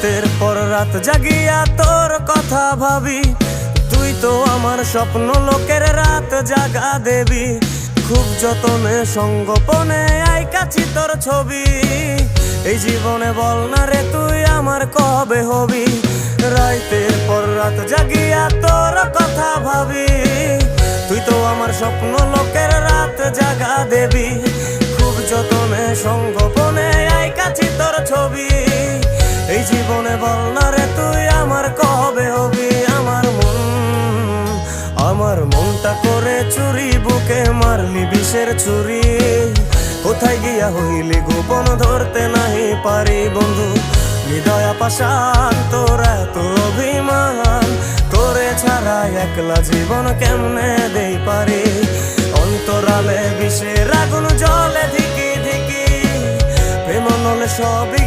রাতের পর রাত জাগিয়া তোর কথা ভাবি, তুই তো আমার স্বপ্ন লোকের রাত জাগা দেবী। খুব যতনে সঙ্গোপনে আইকাছি তোর ছবি, এই জীবনে বল না রে তুই আমার কবে হবি। রাতের পর রাত জাগিয়া তোর কথা ভাবি, তুই তো আমার স্বপ্ন লোকের রাত জাগা দেবী। খুব যতনে সঙ্গোপনে আইকাছি তোর ছবি, এই জীবনে বল না রে তুই আমার কবে হবি। আমার মনটা করে চুরি, বুকে মারলি বিষের ছুরি। কোথায় গিয়া হইলি গোপন ধরতে নাহি পারি বন্ধু। হৃদয় পাষাণ তোর এত অভিমান, তোরে ছাড়া একলা জীবন কেমনে দেই পারি। অন্তরালে বিষের আগুন জলে ধিকি ধিকি, প্রেম নলে সবই